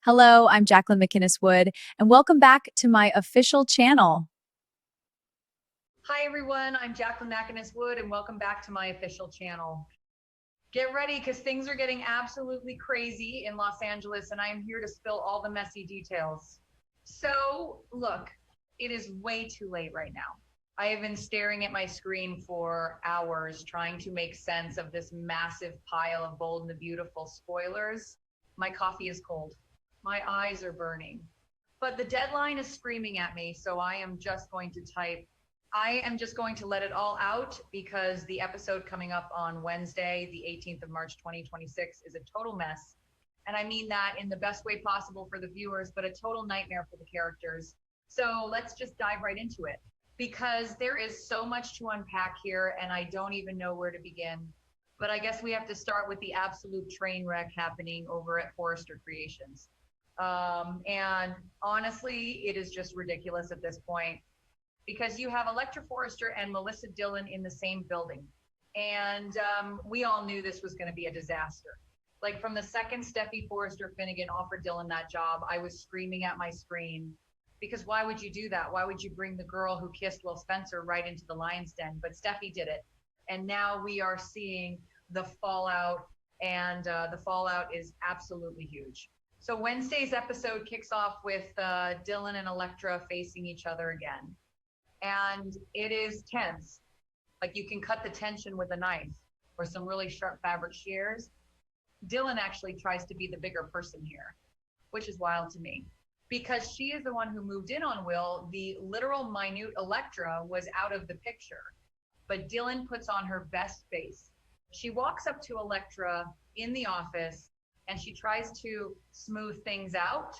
Hello, I'm Jacqueline McInnes Wood, and welcome back to my official channel. Hi everyone, I'm Jacqueline McInnes Wood and welcome back to my official channel. Get ready because things are getting absolutely crazy in Los Angeles and I am here to spill all the messy details. So look, it is way too late right now. I have been staring at my screen for hours trying to make sense of this massive pile of Bold and the Beautiful spoilers. My coffee is cold. My eyes are burning. But the deadline is screaming at me, so I am just going to type I am just going to let it all out because the episode coming up on Wednesday, the 18th of March, 2026, is a total mess. And I mean that in the best way possible for the viewers, but a total nightmare for the characters. So let's just dive right into it because there is so much to unpack here and I don't even know where to begin. But I guess we have to start with the absolute train wreck happening over at Forrester Creations. And honestly, it is just ridiculous at this point because you have Electra Forrester and Melissa Dillon in the same building. And we all knew this was going to be a disaster. Like from the second Steffy Forrester Finnegan offered Dillon that job, I was screaming at my screen because why would you do that? Why would you bring the girl who kissed Will Spencer right into the lion's den? But Steffy did it. And now we are seeing the fallout, and the fallout is absolutely huge. So Wednesday's episode kicks off with Dillon and Electra facing each other again. And it is tense. Like you can cut the tension with a knife or some really sharp fabric shears. Dillon actually tries to be the bigger person here, which is wild to me because she is the one who moved in on Will. The literal minute Electra was out of the picture, but Dillon puts on her best face. She walks up to Electra in the office and she tries to smooth things out.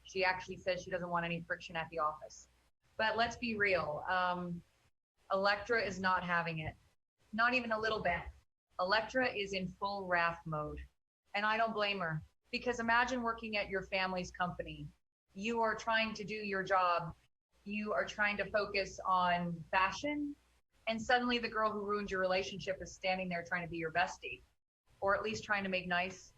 She actually says she doesn't want any friction at the office. But let's be real. Electra is not having it, not even a little bit. Electra is in full wrath mode. And I don't blame her because imagine working at your family's company. You are trying to do your job. You are trying to focus on fashion. And suddenly the girl who ruined your relationship is standing there trying to be your bestie, or at least trying to make nice.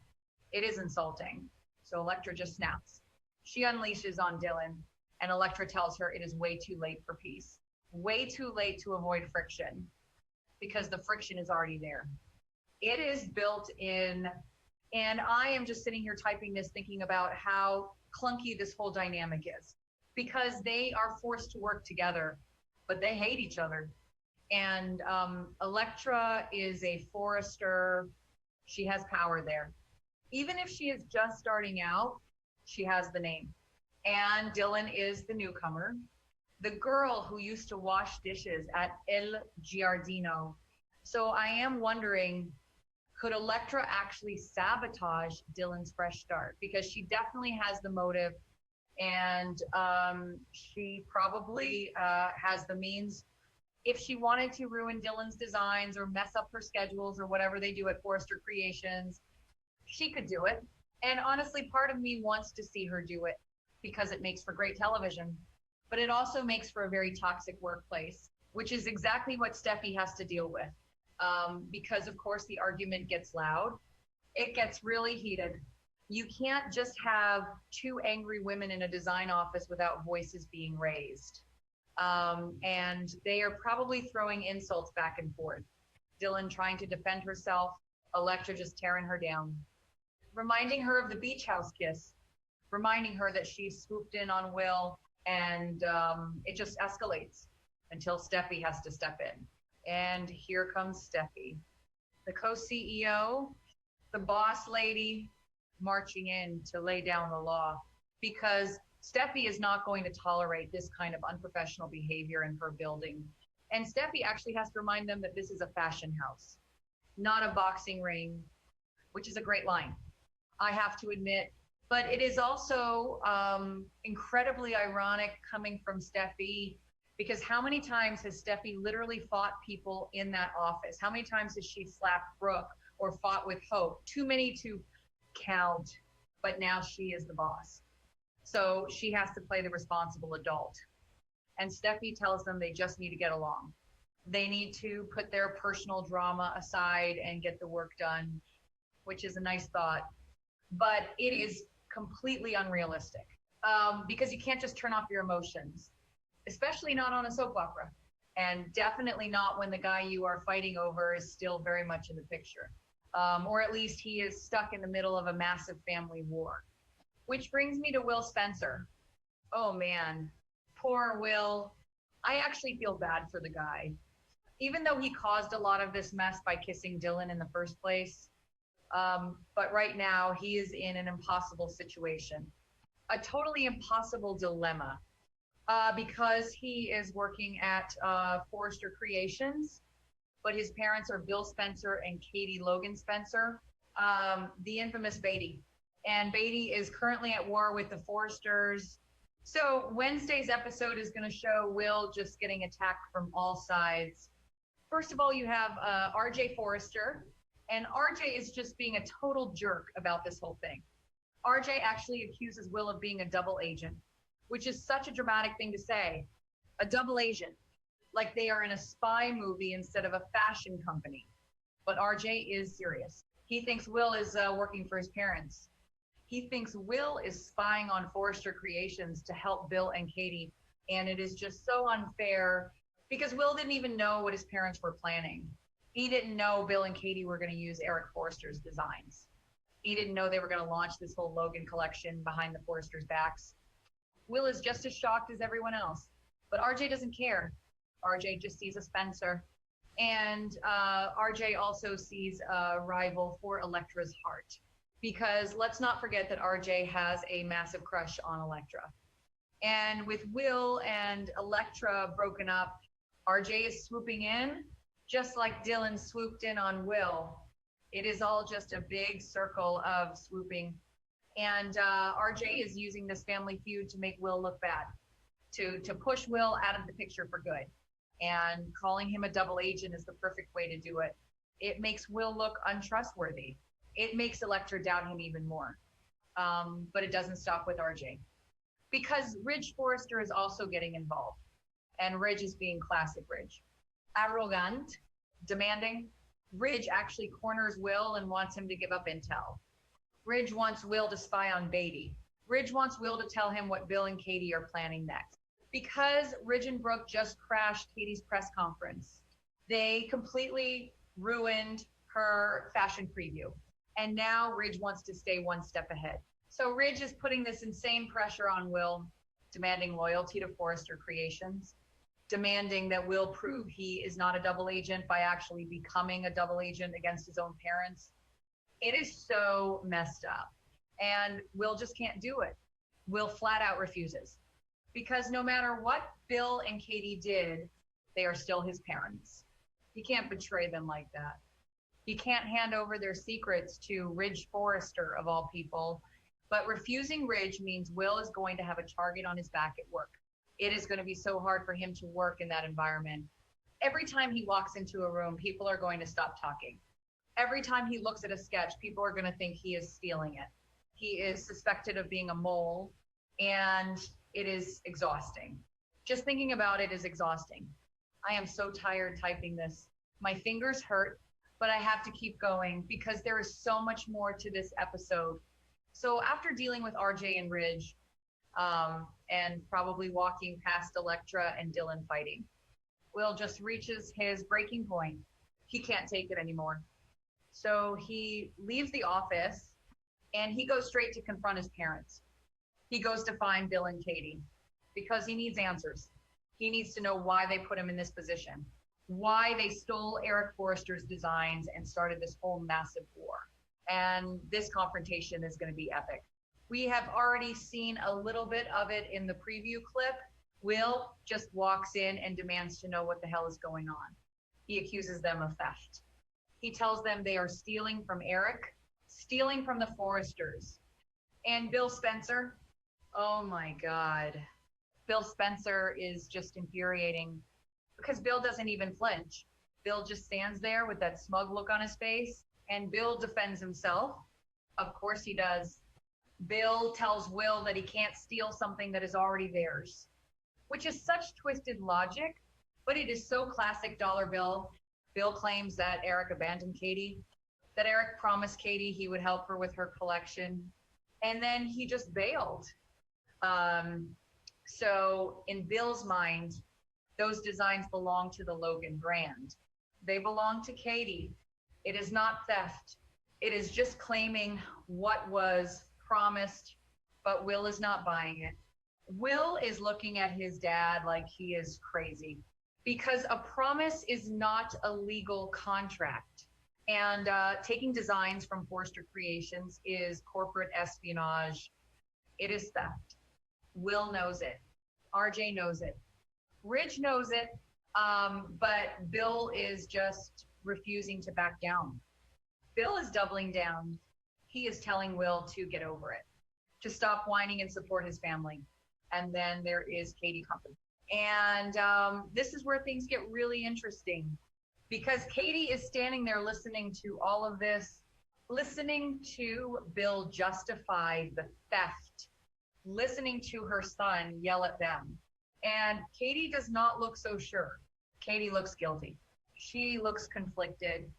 It is insulting. So Electra just snaps. She unleashes on Dillon, and Electra tells her it is way too late for peace, way too late to avoid friction because the friction is already there. It is built in, and I am just sitting here typing this, thinking about how clunky this whole dynamic is because they are forced to work together, but they hate each other. And Electra is a Forrester. She has power there. Even if she is just starting out, she has the name. And Dillon is the newcomer, the girl who used to wash dishes at El Giardino. So I am wondering, could Electra actually sabotage Dillon's fresh start? Because she definitely has the motive and she probably has the means. If she wanted to ruin Dillon's designs or mess up her schedules or whatever they do at Forrester Creations, she could do it. And honestly, part of me wants to see her do it because it makes for great television, but it also makes for a very toxic workplace, which is exactly what Steffi has to deal with. Because of course the argument gets loud. It gets really heated. You can't just have two angry women in a design office without voices being raised. And they are probably throwing insults back and forth. Dillon trying to defend herself, Electra just tearing her down, reminding her of the beach house kiss, reminding her that she swooped in on Will, and it just escalates until Steffi has to step in. And here comes Steffi, the co-CEO, the boss lady, marching in to lay down the law because Steffi is not going to tolerate this kind of unprofessional behavior in her building. And Steffi actually has to remind them that this is a fashion house, not a boxing ring, which is a great line, I have to admit. But it is also incredibly ironic coming from Steffi because how many times has Steffi literally fought people in that office? How many times has she slapped Brooke or fought with Hope? Too many to count, but now she is the boss. So she has to play the responsible adult. And Steffi tells them they just need to get along. They need to put their personal drama aside and get the work done, which is a nice thought. But it is completely unrealistic because you can't just turn off your emotions, especially not on a soap opera. And definitely not when the guy you are fighting over is still very much in the picture. Or at least he is stuck in the middle of a massive family war. Which brings me to Will Spencer. Oh man, poor Will. I actually feel bad for the guy. Even though he caused a lot of this mess by kissing Dylan in the first place, but right now he is in an impossible situation, a totally impossible dilemma, because he is working at Forrester Creations, but his parents are Bill Spencer and Katie Logan Spencer, the infamous Beatty. And Beatty is currently at war with the Forresters. So Wednesday's episode is going to show Will just getting attacked from all sides. First of all, you have RJ Forrester, and RJ is just being a total jerk about this whole thing. RJ actually accuses Will of being a double agent, which is such a dramatic thing to say. A double agent, like they are in a spy movie instead of a fashion company. But RJ is serious. He thinks Will is working for his parents. He thinks Will is spying on Forrester Creations to help Bill and Katie. And it is just so unfair because Will didn't even know what his parents were planning. He didn't know Bill and Katie were going to use Eric Forrester's designs. He didn't know they were going to launch this whole Logan collection behind the Forresters' backs. Will is just as shocked as everyone else, but RJ doesn't care. RJ just sees a Spencer. And RJ also sees a rival for Elektra's heart. Because let's not forget that RJ has a massive crush on Elektra. And with Will and Elektra broken up, RJ is swooping in, just like Dylan swooped in on Will. It is all just a big circle of swooping. And RJ is using this family feud to make Will look bad, to push Will out of the picture for good. And calling him a double agent is the perfect way to do it. It makes Will look untrustworthy. It makes Elektra doubt him even more. But it doesn't stop with RJ. Because Ridge Forrester is also getting involved. And Ridge is being classic Ridge. Arrogant, demanding. Ridge actually corners Will and wants him to give up intel. Ridge wants Will to spy on Beatty. Ridge wants Will to tell him what Bill and Katie are planning next. Because Ridge and Brooke just crashed Katie's press conference, they completely ruined her fashion preview. And now Ridge wants to stay one step ahead. So Ridge is putting this insane pressure on Will, demanding loyalty to Forrester Creations, demanding that Will prove he is not a double agent by actually becoming a double agent against his own parents. It is so messed up. And Will just can't do it. Will flat out refuses. Because no matter what Bill and Katie did, they are still his parents. He can't betray them like that. He can't hand over their secrets to Ridge Forrester, of all people. But refusing Ridge means Will is going to have a target on his back at work. It is going to be so hard for him to work in that environment. Every time he walks into a room, people are going to stop talking. Every time he looks at a sketch, people are going to think he is stealing it. He is suspected of being a mole, and it is exhausting. Just thinking about it is exhausting. I am so tired typing this. My fingers hurt, but I have to keep going because there is so much more to this episode. So after dealing with RJ and Ridge, and probably walking past Elektra and Dylan fighting, Will just reaches his breaking point. He can't take it anymore. So he leaves the office and he goes straight to confront his parents. He goes to find Bill and Katie because he needs answers. He needs to know why they put him in this position, why they stole Eric Forrester's designs and started this whole massive war. And this confrontation is going to be epic. We have already seen a little bit of it in the preview clip. Will just walks in and demands to know what the hell is going on. He accuses them of theft. He tells them they are stealing from Eric, stealing from the Forresters. And Bill Spencer, oh my God. Bill Spencer is just infuriating because Bill doesn't even flinch. Bill just stands there with that smug look on his face, and Bill defends himself. Of course he does. Bill tells Will that he can't steal something that is already theirs, which is such twisted logic, but it is so classic Dollar Bill. Bill claims that Eric abandoned Katie, that Eric promised Katie he would help her with her collection. And then he just bailed. Um, so in Bill's mind, those designs belong to the Logan brand. They belong to Katie. It is not theft. It is just claiming what was promised, but Will is not buying it. Will is looking at his dad like he is crazy because a promise is not a legal contract. And taking designs from Forrester Creations is corporate espionage. It is theft. Will knows it. RJ knows it. Ridge knows it. But Bill is just refusing to back down. Bill is doubling down. He is telling Will to get over it, to stop whining and support his family. And then there is Katie Company. And this is where things get really interesting because Katie is standing there listening to all of this, listening to Bill justify the theft, listening to her son yell at them. And Katie does not look so sure. Katie looks guilty. She looks conflicted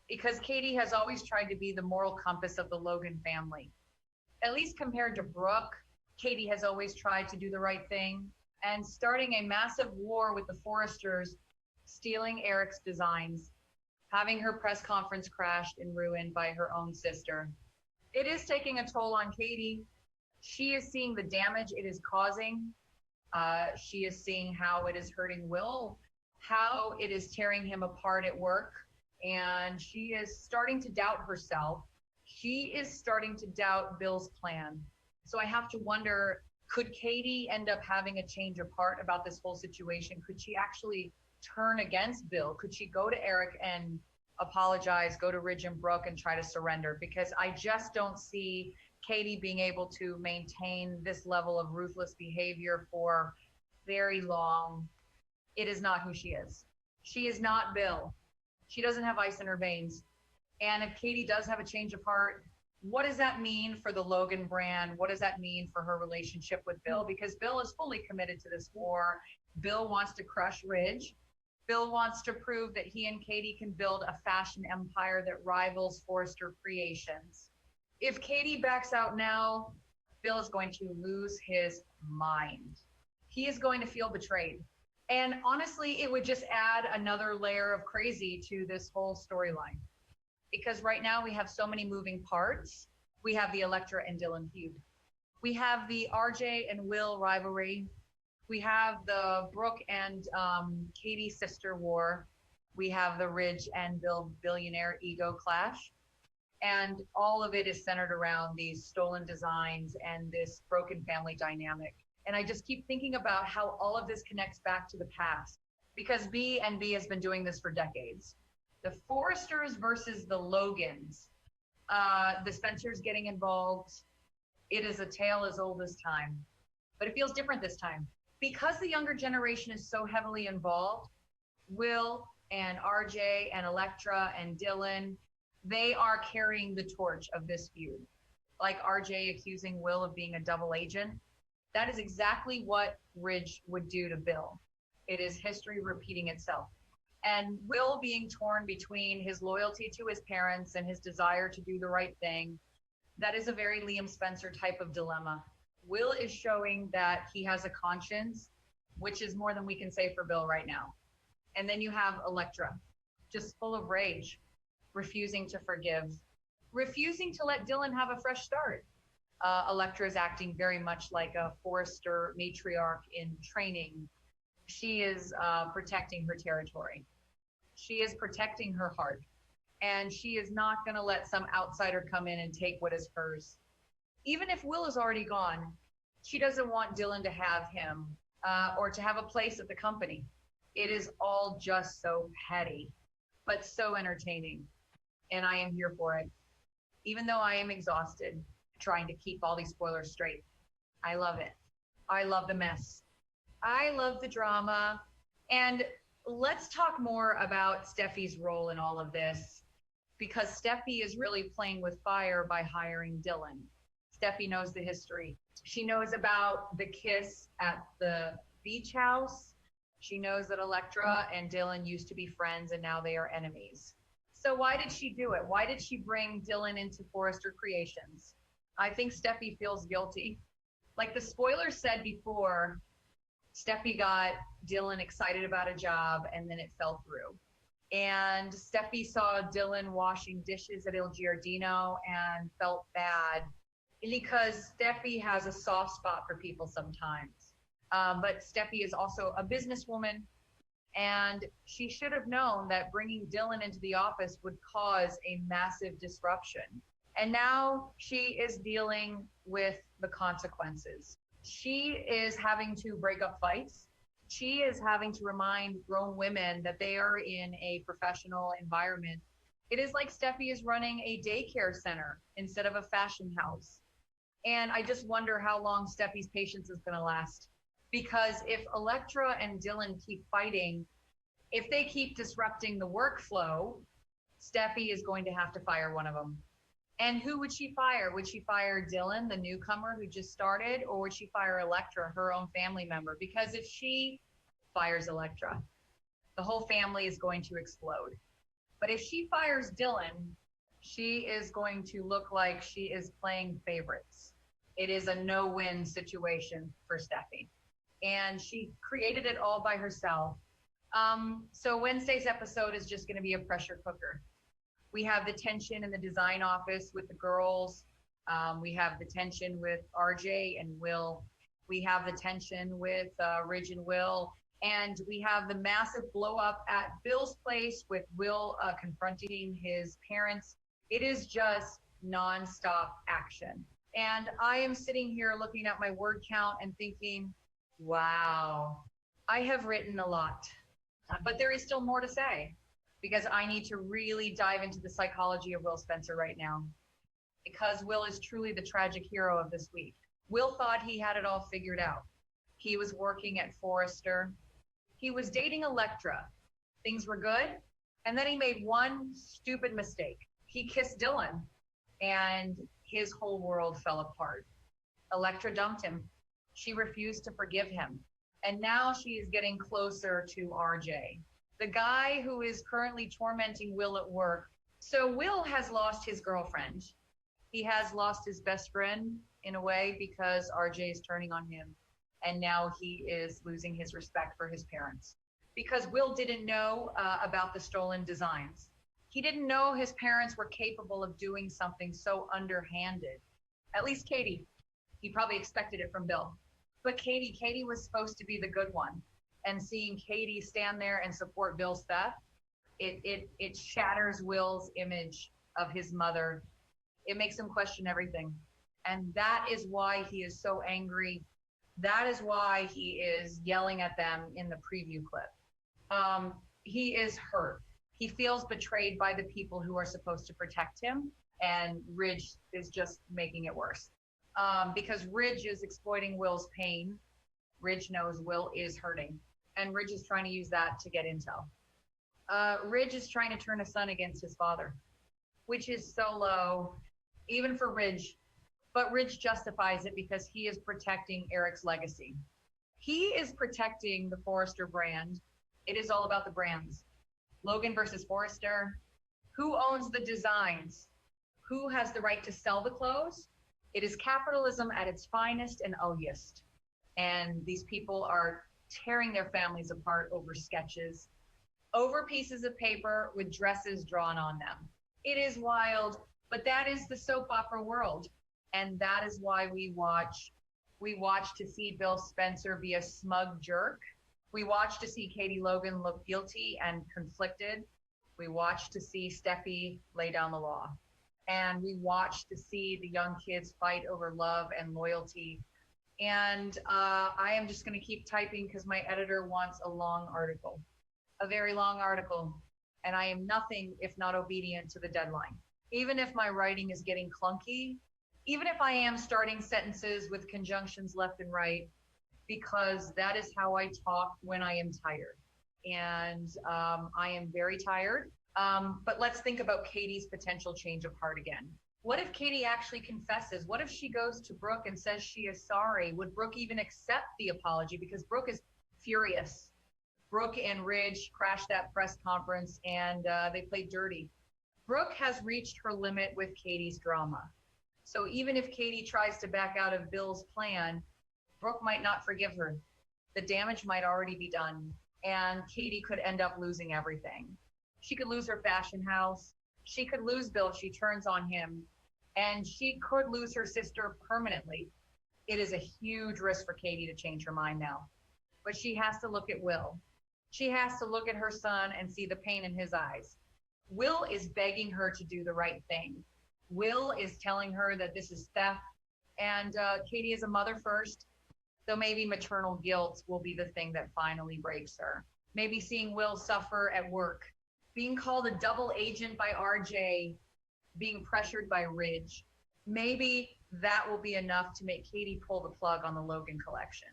because Katie has always tried to be the moral compass of the Logan family. At least compared to Brooke, Katie has always tried to do the right thing and starting a massive war with the Forresters, stealing Eric's designs, having her press conference crashed and ruined by her own sister. It is taking a toll on Katie. She is seeing the damage it is causing. She is seeing how it is hurting Will, how it is tearing him apart at work, and she is starting to doubt herself. She is starting to doubt Bill's plan. So I have to wonder, could Katie end up having a change of heart about this whole situation? Could she actually turn against Bill? Could she go to Eric and apologize, go to Ridge and Brooke and try to surrender? Because I just don't see Katie being able to maintain this level of ruthless behavior for very long. It is not who she is. She is not Bill. She doesn't have ice in her veins. And if Katie does have a change of heart, what does that mean for the Logan brand? What does that mean for her relationship with Bill? Because Bill is fully committed to this war. Bill wants to crush Ridge. Bill wants to prove that he and Katie can build a fashion empire that rivals Forrester Creations. If Katie backs out now, Bill is going to lose his mind. He is going to feel betrayed. And honestly, it would just add another layer of crazy to this whole storyline. Because right now we have so many moving parts. We have the Elektra and Dylan feud. We have the RJ and Will rivalry. We have the Brooke and Katie sister war. We have the Ridge and Bill billionaire ego clash. And all of it is centered around these stolen designs and this broken family dynamic. And I just keep thinking about how all of this connects back to the past because B and B has been doing this for decades. The Forresters versus the Logans, the Spencers getting involved. It is a tale as old as time, but it feels different this time. Because the younger generation is so heavily involved, Will and RJ and Elektra and Dylan, they are carrying the torch of this feud. Like RJ accusing Will of being a double agent. That is exactly what Ridge would do to Bill. It is history repeating itself. And Will being torn between his loyalty to his parents and his desire to do the right thing, that is a very Liam Spencer type of dilemma. Will is showing that he has a conscience, which is more than we can say for Bill right now. And then you have Elektra, just full of rage, refusing to forgive, refusing to let Dylan have a fresh start. Elektra is acting very much like a Forrester matriarch in training. She is protecting her territory. She is protecting her heart. And she is not going to let some outsider come in and take what is hers. Even if Will is already gone, she doesn't want Dylan to have him or to have a place at the company. It is all just so petty, but so entertaining. And I am here for it. Even though I am exhausted trying to keep all these spoilers straight. I love it. I love the mess. I love the drama. And let's talk more about Steffy's role in all of this, because Steffy is really playing with fire by hiring Dylan. Steffy knows the history. She knows about the kiss at the beach house. She knows that Elektra and Dylan used to be friends and now they are enemies. So why did she do it? Why did she bring Dylan into Forrester Creations? I think Steffi feels guilty. Like the spoiler said before, Steffi got Dylan excited about a job and then it fell through. And Steffi saw Dylan washing dishes at Il Giardino and felt bad because Steffi has a soft spot for people sometimes. But Steffi is also a businesswoman, and she should have known that bringing Dylan into the office would cause a massive disruption. And now she is dealing with the consequences. She is having to break up fights. She is having to remind grown women that they are in a professional environment. It is like Steffi is running a daycare center instead of a fashion house. And I just wonder how long Steffi's patience is going to last. Because if Electra and Dylan keep fighting, if they keep disrupting the workflow, Steffi is going to have to fire one of them. And who would she fire? Would she fire Dylan, the newcomer who just started, or would she fire Electra, her own family member? Because if she fires Electra, the whole family is going to explode. But if she fires Dylan, she is going to look like she is playing favorites. It is a no-win situation for Steffi. And she created it all by herself. So Wednesday's episode is just going to be a pressure cooker. We have the tension in the design office with the girls. We have the tension with RJ and Will. We have the tension with Ridge and Will. And we have the massive blow up at Bill's place with Will confronting his parents. It is just nonstop action. And I am sitting here looking at my word count and thinking, wow, I have written a lot, but there is still more to say, because I need to really dive into the psychology of Will Spencer right now, because Will is truly the tragic hero of this week. Will thought he had it all figured out. He was working at Forrester. He was dating Electra. Things were good. And then he made one stupid mistake. He kissed Dylan and his whole world fell apart. Electra dumped him. She refused to forgive him. And now she is getting closer to RJ, the guy who is currently tormenting Will at work. So Will has lost his girlfriend. He has lost his best friend in a way because RJ is turning on him. And now he is losing his respect for his parents because Will didn't know about the stolen designs. He didn't know his parents were capable of doing something so underhanded. At least Katie. He probably expected it from Bill. But Katie was supposed to be the good one. And seeing Katie stand there and support Bill's theft, it shatters Will's image of his mother. It makes him question everything. And that is why he is so angry. That is why he is yelling at them in the preview clip. He is hurt. He feels betrayed by the people who are supposed to protect him. And Ridge is just making it worse. Because Ridge is exploiting Will's pain. Ridge knows Will is hurting. And Ridge is trying to use that to get intel. Ridge is trying to turn his son against his father, which is so low, even for Ridge. But Ridge justifies it because he is protecting Eric's legacy. He is protecting the Forrester brand. It is all about the brands. Logan versus Forrester. Who owns the designs? Who has the right to sell the clothes? It is capitalism at its finest and ugliest. And these people are tearing their families apart over sketches, over pieces of paper with dresses drawn on them. It is wild, but that is the soap opera world. And that is why we watch. We watch to see Bill Spencer be a smug jerk. We watch to see Katie Logan look guilty and conflicted. We watch to see Steffi lay down the law. And we watch to see the young kids fight over love and loyalty. And I am just going to keep typing because my editor wants a long article, a very long article. And I am nothing if not obedient to the deadline. Even if my writing is getting clunky, even if I am starting sentences with conjunctions left and right, because that is how I talk when I am tired. And I am very tired. But let's think about Katie's potential change of heart again. What if Katie actually confesses? What if she goes to Brooke and says she is sorry? Would Brooke even accept the apology? Because Brooke is furious. Brooke and Ridge crashed that press conference and they played dirty. Brooke has reached her limit with Katie's drama. So even if Katie tries to back out of Bill's plan, Brooke might not forgive her. The damage might already be done, and Katie could end up losing everything. She could lose her fashion house. She could lose Bill if she turns on him, and she could lose her sister permanently. It is a huge risk for Katie to change her mind now. But she has to look at Will. She has to look at her son and see the pain in his eyes. Will is begging her to do the right thing. Will is telling her that this is theft, and Katie is a mother first, so maybe maternal guilt will be the thing that finally breaks her. Maybe seeing Will suffer at work, being called a double agent by RJ, being pressured by Ridge. Maybe that will be enough to make Katie pull the plug on the Logan collection.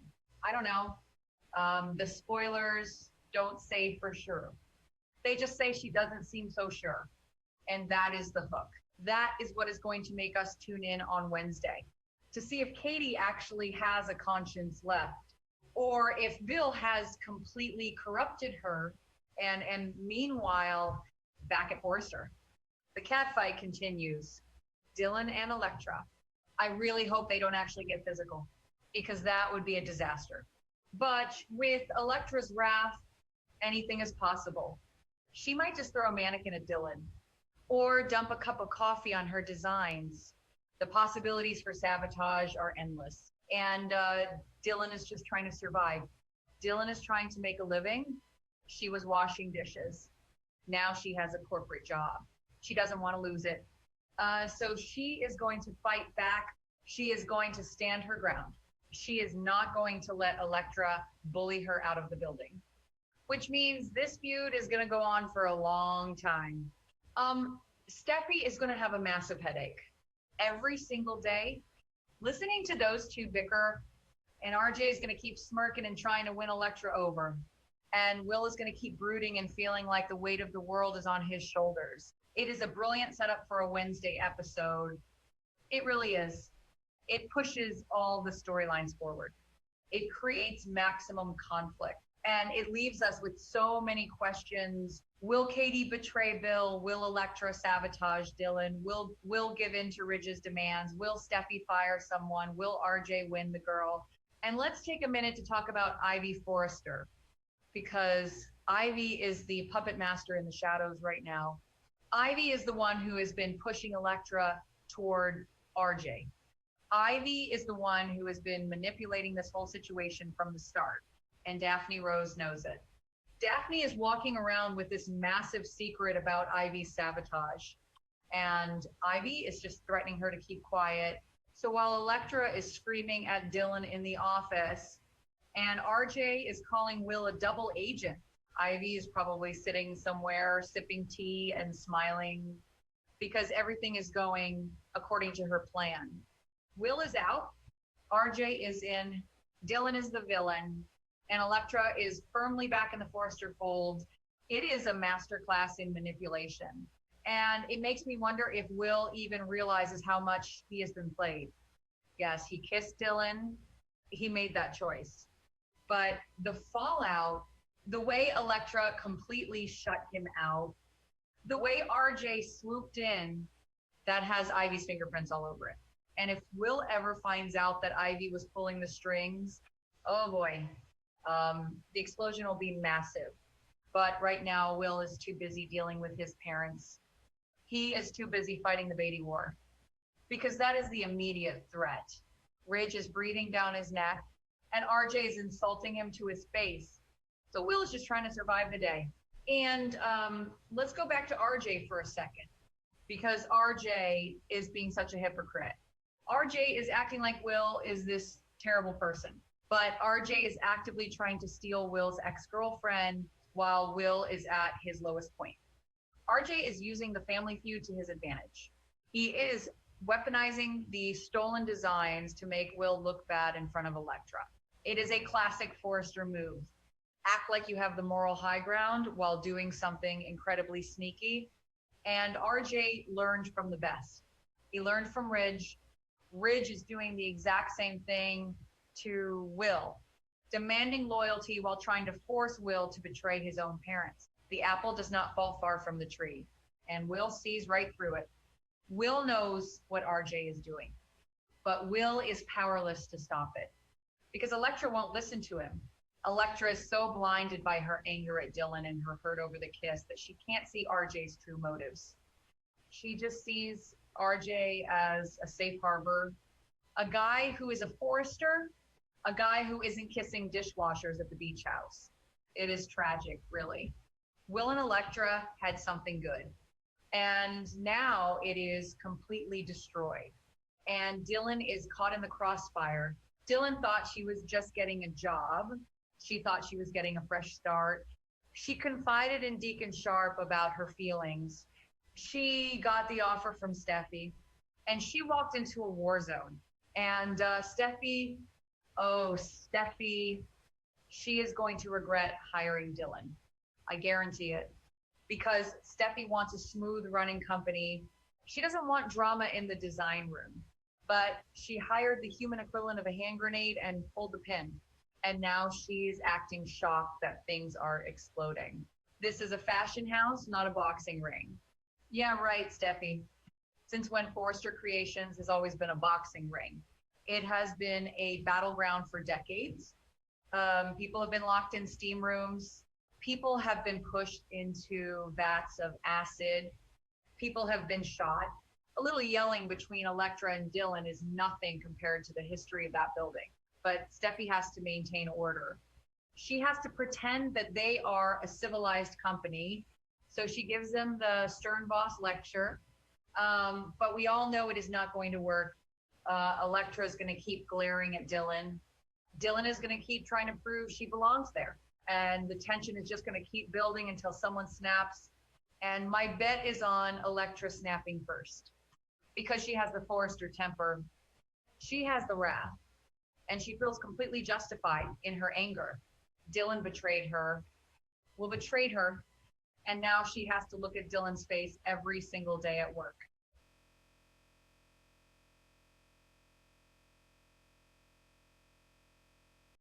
I don't know. The spoilers don't say for sure. They just say she doesn't seem so sure. And that is the hook. That is what is going to make us tune in on Wednesday to see if Katie actually has a conscience left, or if Bill has completely corrupted her. And meanwhile, back at Forrester, the catfight continues. Dylan and Elektra. I really hope they don't actually get physical, because that would be a disaster. But with Elektra's wrath, anything is possible. She might just throw a mannequin at Dylan or dump a cup of coffee on her designs. The possibilities for sabotage are endless. And Dylan is just trying to survive. Dylan is trying to make a living. She was washing dishes. Now she has a corporate job. She doesn't want to lose it. So she is going to fight back. She is going to stand her ground. She is not going to let Elektra bully her out of the building, which means this feud is going to go on for a long time. Steffy is going to have a massive headache every single day. Listening to those two bicker, and RJ is going to keep smirking and trying to win Elektra over. And Will is going to keep brooding and feeling like the weight of the world is on his shoulders. It is a brilliant setup for a Wednesday episode. It really is. It pushes all the storylines forward. It creates maximum conflict. And it leaves us with so many questions. Will Katie betray Bill? Will Elektra sabotage Dylan? Will give in to Ridge's demands? Will Steffy fire someone? Will RJ win the girl? And let's take a minute to talk about Ivy Forrester, because Ivy is the puppet master in the shadows right now. Ivy is the one who has been pushing Elektra toward RJ. Ivy is the one who has been manipulating this whole situation from the start, and Daphne Rose knows it. Daphne is walking around with this massive secret about Ivy's sabotage, and Ivy is just threatening her to keep quiet. So while Elektra is screaming at Dylan in the office, and RJ is calling Will a double agent, Ivy is probably sitting somewhere sipping tea and smiling because everything is going according to her plan. Will is out, RJ is in, Dylan is the villain, and Elektra is firmly back in the Forrester fold. It is a masterclass in manipulation. And it makes me wonder if Will even realizes how much he has been played. Yes, he kissed Dylan. He made that choice. But the fallout, the way Elektra completely shut him out, the way RJ swooped in, that has Ivy's fingerprints all over it. And if Will ever finds out that Ivy was pulling the strings, oh boy, the explosion will be massive. But right now, Will is too busy dealing with his parents. He is too busy fighting the Beatty War, because that is the immediate threat. Ridge is breathing down his neck, and RJ is insulting him to his face. So Will is just trying to survive the day. And let's go back to RJ for a second, because RJ is being such a hypocrite. RJ is acting like Will is this terrible person, but RJ is actively trying to steal Will's ex-girlfriend while Will is at his lowest point. RJ is using the family feud to his advantage. He is weaponizing the stolen designs to make Will look bad in front of Elektra. It is a classic Forrester move. Act like you have the moral high ground while doing something incredibly sneaky. And RJ learned from the best. He learned from Ridge. Ridge is doing the exact same thing to Will, demanding loyalty while trying to force Will to betray his own parents. The apple does not fall far from the tree, and Will sees right through it. Will knows what RJ is doing, but Will is powerless to stop it because Elektra won't listen to him. Elektra is so blinded by her anger at Dylan and her hurt over the kiss that she can't see RJ's true motives. She just sees RJ as a safe harbor, a guy who is a Forrester, a guy who isn't kissing dishwashers at the beach house. It is tragic, really. Will and Elektra had something good, and now it is completely destroyed. And Dylan is caught in the crossfire. Dylan thought she was just getting a job. She thought she was getting a fresh start. She confided in Deacon Sharp about her feelings. She got the offer from Steffi, and she walked into a war zone. And Steffi, oh, Steffi, she is going to regret hiring Dylan. I guarantee it. Because Steffi wants a smooth running company. She doesn't want drama in the design room, but she hired the human equivalent of a hand grenade and pulled the pin. And now she's acting shocked that things are exploding. This is a fashion house, not a boxing ring. Yeah, right, Steffi. Since when Forrester Creations has always been a boxing ring. It has been a battleground for decades. People have been locked in steam rooms. People have been pushed into vats of acid. People have been shot. A little yelling between Elektra and Dylan is nothing compared to the history of that building. But Steffi has to maintain order. She has to pretend that they are a civilized company. So she gives them the Stern Boss lecture. But we all know it is not going to work. Elektra is going to keep glaring at Dylan. Dylan is going to keep trying to prove she belongs there. And the tension is just going to keep building until someone snaps. And my bet is on Elektra snapping first because she has the Forrester temper. She has the wrath, and she feels completely justified in her anger. Dylan betrayed her, betrayed her, and now she has to look at Dylan's face every single day at work.